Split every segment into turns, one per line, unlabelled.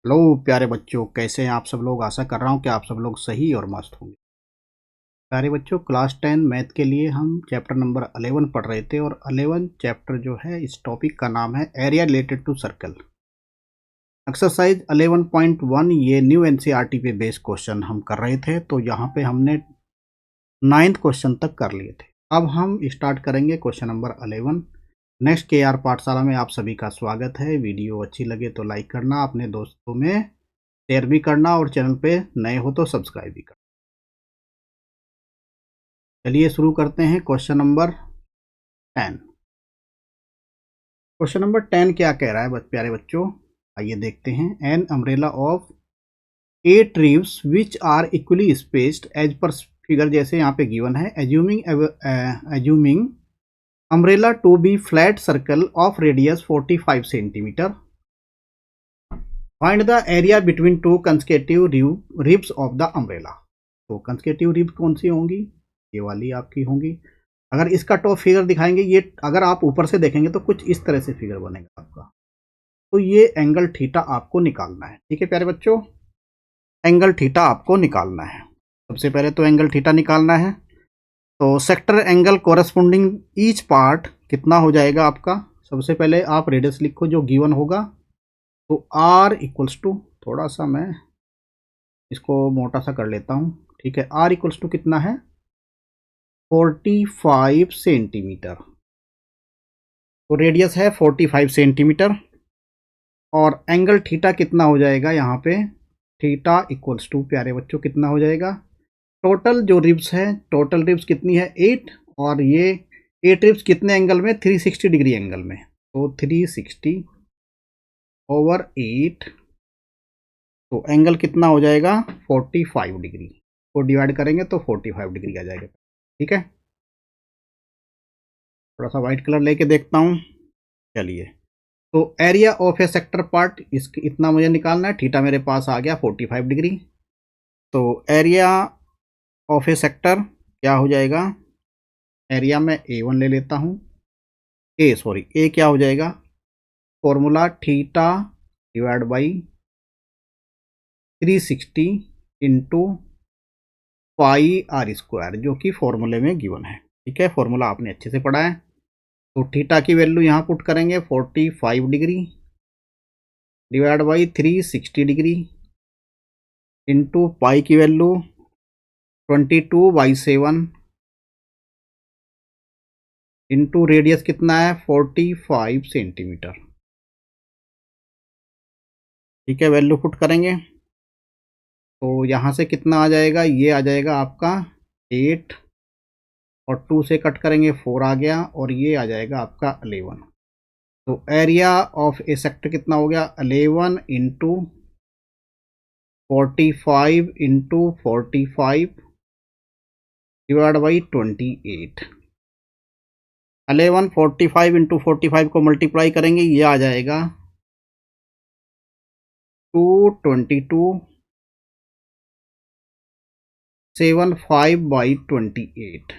Hello प्यारे बच्चों, कैसे हैं आप सब लोग। आशा कर रहा हूं कि आप सब लोग सही और मस्त होंगे। प्यारे बच्चों, क्लास 10 मैथ के लिए हम चैप्टर नंबर 11 पढ़ रहे थे और 11 चैप्टर जो है, इस टॉपिक का नाम है area related to circle. Exercise 11.1 ये न्यू एनसीईआरटी पे बेस्ड क्वेश्चन हम कर रहे थे, तो यहाँ पे हमने 9th क्वेश्चन तक कर लिए थे। अब हम स्टार्ट करेंगे क्वेश्चन नंबर 11। नेक्स्ट के आर पाठशाला में आप सभी का स्वागत है। वीडियो अच्छी लगे तो लाइक करना, अपने दोस्तों में शेयर भी करना और चैनल पे नए हो तो सब्सक्राइब भी करना। चलिए शुरू करते हैं क्वेश्चन नंबर 10। क्वेश्चन नंबर 10 क्या कह रहा है प्यारे बच्चों, आइए देखते हैं। An umbrella of 8 ribs which are equally spaced as per figure, जैसे यहाँ पे गिवन है। Assuming umbrella to be flat circle of radius 45 centimetre, find the area between two consecutive ribs of the umbrella. तो consecutive ribs कौन सी होंगी? ये वाली आपकी होंगी। अगर इसका टॉप फिगर दिखाएंगे, ये अगर आप ऊपर से देखेंगे तो कुछ इस तरह से फिगर बनेगा आपका। तो ये एंगल थीटा आपको निकालना है। ठीक है प्यारे बच्चों, एंगल थीटा आपको निकालना है। सबसे पहले तो एंगल थीटा निकालना है। तो sector angle corresponding each part कितना हो जाएगा आपका? सबसे पहले आप रेडियस लिखो जो गिवन होगा। तो आर इक्वल्स टू, थोड़ा सा मैं इसको मोटा सा कर लेता हूँ। ठीक है, आर इक्वल्स टू कितना है? 45 सेंटीमीटर। तो रेडियस है 45 सेंटीमीटर और एंगल थीटा कितना हो जाएगा यहाँ पे? थीटा इक्वल्स टू प्यारे बच्चों कितना हो जाएगा? टोटल जो रिब्स है, टोटल रिब्स कितनी है? 8, और ये 8 रिब्स कितने एंगल में? 360 डिग्री एंगल में। तो 360 ओवर 8, तो एंगल कितना हो जाएगा? 45 डिग्री। को डिवाइड करेंगे तो 45 डिग्री आ जाएगा। ठीक है, थोड़ा सा व्हाइट कलर लेके देखता हूँ। चलिए, तो area of A sector part इसकी इतना मुझे निकालना है। थीटा मेरे पास आ गया 45 डिग्री। तो एरिया ऑफ ए सेक्टर क्या हो जाएगा? एरिया में A1 ले लेता हूँ। ए क्या हो जाएगा? Formula theta divide by 360 into pi R square, जो कि फॉर्मूले में गिवन है। ठीक है, फॉर्मूला आपने अच्छे से पढ़ा है। तो थीटा की वैल्यू यहाँ पुट करेंगे 45 degree divide by 360 degree into pi की वैल्यू 22/7 इंटू रेडियस कितना है? 45 सेंटीमीटर। ठीक है, वैल्यू पुट करेंगे तो यहाँ से कितना आ जाएगा? ये आ जाएगा आपका 8 और 2 से कट करेंगे 4 आ गया, और ये आ जाएगा आपका 11। तो एरिया ऑफ ए सेक्टर कितना हो गया? 11 into 45 into 45 divide by 28। 11 45 into 45 को मल्टीप्लाई करेंगे, ये आ जाएगा 222.75/28।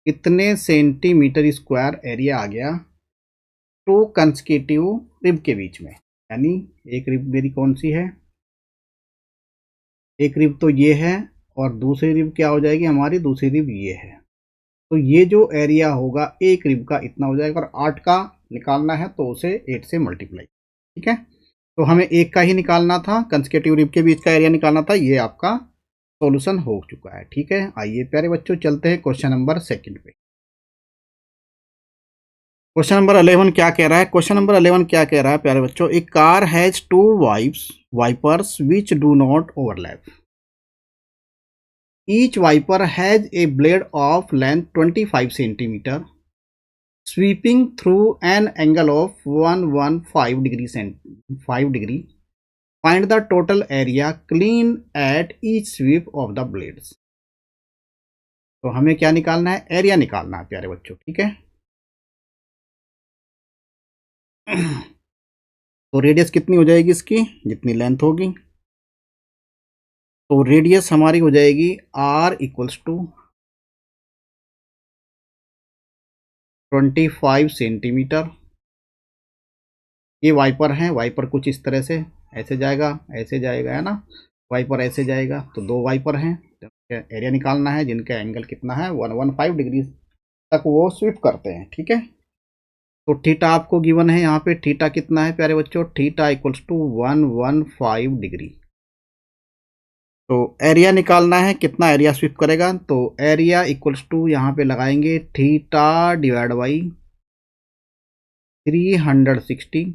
कितने सेंटीमीटर स्क्वायर एरिया आ गया टू कंसेक्यूटिव रिब के बीच में? यानी एक रिब मेरी कौन सी है? एक रिब तो ये है, और दूसरी रिब क्या हो जाएगी हमारी? दूसरी रिब ये है। तो ये जो एरिया होगा एक रिब का इतना हो जाएगा, और 8 का निकालना है तो उसे 8 से मल्टीप्लाई। ठीक है, तो हमें एक का ही निकालना था, कंसेक्यूटिव रिब के बीच का एरिया निकालना था। ये आपका सॉल्यूशन हो चुका है। ठीक है, आइए प्यारे बच्चों चलते हैं क्वेश्चन नंबर 2 पे। क्वेश्चन नंबर 11 क्या कह रहा है? क्वेश्चन नंबर 11 क्या कह रहा है प्यारे बच्चों? A car has 2 wipers which do not overlap. Each wiper has a blade of length 25 centimetre sweeping through an angle of 115 degree. Find the total area clean at each sweep of the blades. तो हमें क्या निकालना है? Area निकालना है प्यारे बच्चों। ठीक है, तो रेडियस कितनी हो जाएगी इसकी? जितनी लेंथ होगी। तो रेडियस हमारी हो जाएगी R इक्वल्स टू 25 सेंटीमीटर ये वाइपर हैं, वाइपर कुछ इस तरह से ऐसे जाएगा है ना, वाइपर ऐसे जाएगा। तो 2 वाइपर हैं, एरिया निकालना है जिनका एंगल कितना है 115 डिग्री तक वो स्वीप करते हैं, ठीक है। तो थीटा आपको गिवन है यहाँ पे, थीटा कितना है प्यारे बच्चों, थीटा इक्वल्स टू 115 डिग्री। तो एरिया निकालना है, कितना एरिया स्वीप करेगा, तो एरिया इक्वल्स टू यहाँ पे लगाएंगे theta divide by 360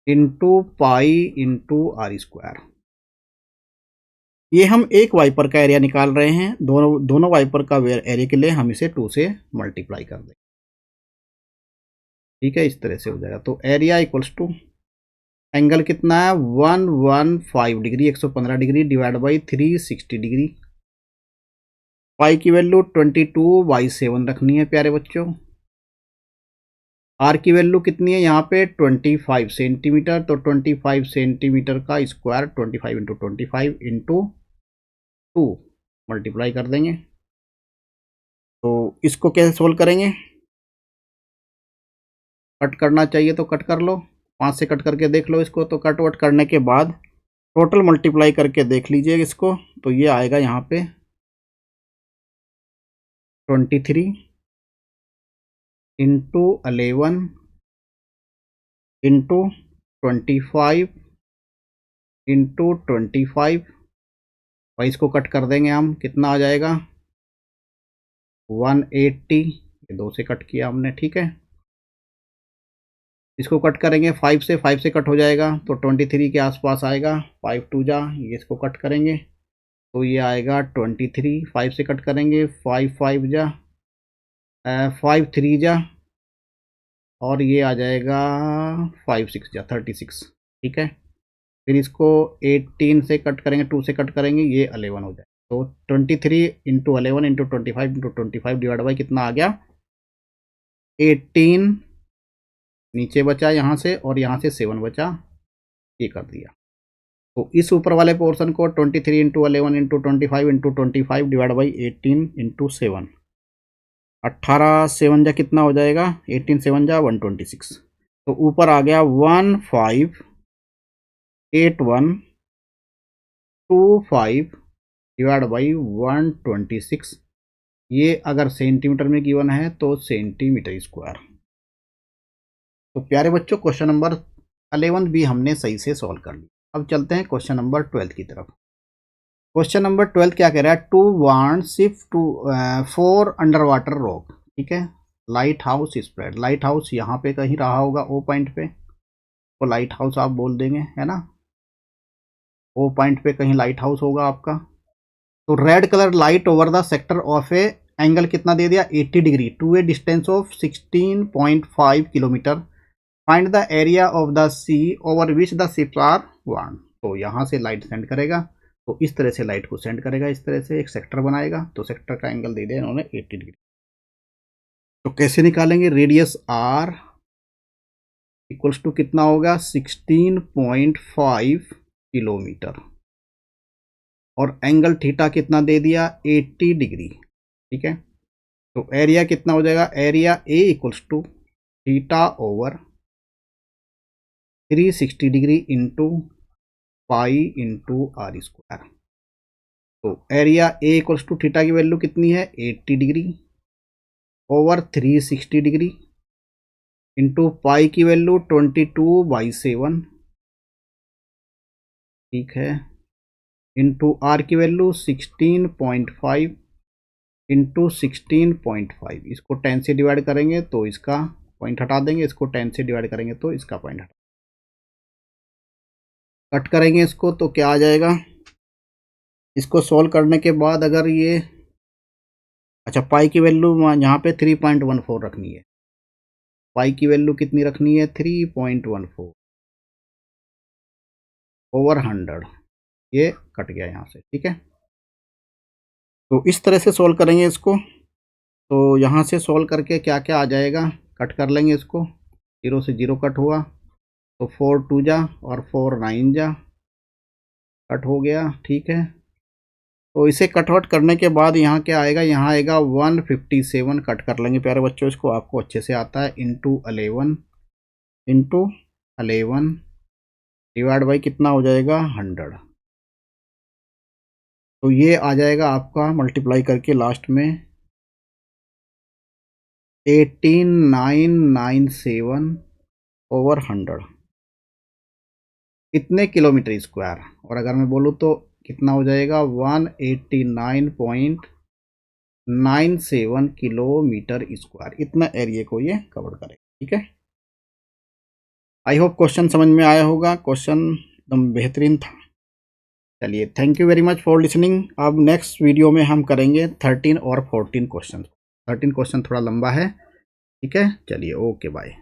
into pi into R square. ये हम एक वाइपर का एरिया निकाल रहे हैं, दोनों वाइपर का एरिया के लिए हम इसे 2 से मल्टीप्लाई कर देंगे, ठीक है। इस तरह से हो जाएगा। तो एरिया इक्वल्स टू एंगल कितना है 115 degree 115 degree divide by 360 degree, pi की वैल्यू 22/7 रखनी है प्यारे बच्चों। आर की वैल्यू कितनी है यहाँ पे 25 सेंटीमीटर, तो 25 सेंटीमीटर का स्क्वायर 25 इंटू 25 इंटू 2 मल्टीप्लाई कर देंगे। तो इसको कैसे सोल्व करेंगे, कट करना चाहिए तो कट कर लो, 5 से कट करके देख लो इसको। तो कट वट करने के बाद टोटल मल्टीप्लाई करके देख लीजिए इसको, तो ये आएगा यहाँ पे 23 इंटू 11 इंटू 25 इंटू 25, और इसको कट कर देंगे हम, कितना आ जाएगा 180, ये 2 से कट किया हमने, ठीक है। इसको कट करेंगे 5 से, 5 से कट हो जाएगा तो 23 के आसपास आएगा, 5 2 जा, ये इसको कट करेंगे तो ये आएगा 23, 5 से कट करेंगे 5 5 जा 5 3 जा, और ये आ जाएगा 5 6 जा 36, ठीक है। फिर इसको 18 से कट करेंगे, 2 से कट करेंगे, ये 11 हो जाए। तो 23 into 11 into 25 into 25 divide by कितना आ गया 18, नीचे बचा यहाँ से और यहाँ से 7 बचा, ये कर दिया। तो इस ऊपर वाले पोर्शन को 23 into 11 into 25 into 25 divide by 18 into 7, 18 7 जा कितना हो जाएगा 18 7 जा 126। तो ऊपर आ गया 158125 डिवाइड बाई 126। ये अगर सेंटीमीटर में गिवन है तो सेंटीमीटर स्क्वायर। तो प्यारे बच्चों क्वेश्चन नंबर 11 भी हमने सही से सॉल्व कर लिया। अब चलते हैं क्वेश्चन नंबर 12 की तरफ। क्वेश्चन नंबर 12 क्या कह रहा है, to want shift to 4 underwater rock, ठीक है। Lighthouse spread, lighthouse यहाँ पे कहीं रहा होगा ओ पॉइंट पे, तो लाइट हाउस आप बोल देंगे, है ना, ओ पॉइंट पे कहीं लाइट हाउस होगा आपका। तो red colour light over the sector of a angle कितना दे दिया 80 degree to a distance of 16.5 kilometre, find the area of the sea over which the ships are warn. तो यहाँ से लाइट सेंड करेगा, तो इस तरह से लाइट को सेंड करेगा, इस तरह से एक सेक्टर बनाएगा, तो सेक्टर का एंगल दे दिया इन्होंने 80 डिग्री। तो कैसे निकालेंगे, रेडियस आर इक्वल्स टू कितना होगा 16.5 किलोमीटर, और एंगल थीटा कितना दे दिया 80 डिग्री, ठीक है। तो एरिया कितना हो जाएगा, area A equals to theta over 360 degree into pi into R square. तो area A equals to theta की वैल्यू कितनी है 80 degree over 360 degree into pi की वैल्यू 22/7, ठीक है, इंटू आर की वैल्यू 16.5 इंटू 16.5। इसको 10 से डिवाइड करेंगे तो इसका पॉइंट हटा देंगे, इसको 10 से डिवाइड करेंगे तो इसका पॉइंट हटा, कट करेंगे इसको तो क्या आ जाएगा। इसको सॉल्व करने के बाद अगर ये, अच्छा पाई की वैल्यू यहाँ पे 3.14 रखनी है, पाई की वैल्यू कितनी रखनी है 3.14 ओवर 100, ये कट गया यहाँ से, ठीक है। तो इस तरह से सॉल्व करेंगे इसको। तो यहाँ से सॉल्व करके क्या क्या आ जाएगा, कट कर लेंगे इसको, 0 से 0 कट हुआ, तो 4 2 जा और 4 9 जा, कट हो गया, ठीक है। तो इसे कटवट करने के बाद यहाँ क्या आएगा, यहाँ आएगा 157, कट कर लेंगे प्यारे बच्चों इसको, आपको अच्छे से आता है, इंटू 11 इंटू 11 डिवाइड बाई कितना हो जाएगा 100, तो ये आ जाएगा आपका मल्टीप्लाई करके लास्ट में 18997 ओवर 100, कितने किलोमीटर स्क्वायर, और अगर मैं बोलूँ तो कितना हो जाएगा 189.97 किलोमीटर स्क्वायर, इतना एरिया को ये कवर करेगा। ठीक है, आई होप क्वेश्चन समझ में आया होगा, क्वेश्चन एकदम बेहतरीन था। चलिए, thank you very much for listening. अब नेक्स्ट वीडियो में हम करेंगे 13 और 14 क्वेश्चन। 13 क्वेश्चन थोड़ा लंबा है। ठीक है, चलिए, ओके बाय।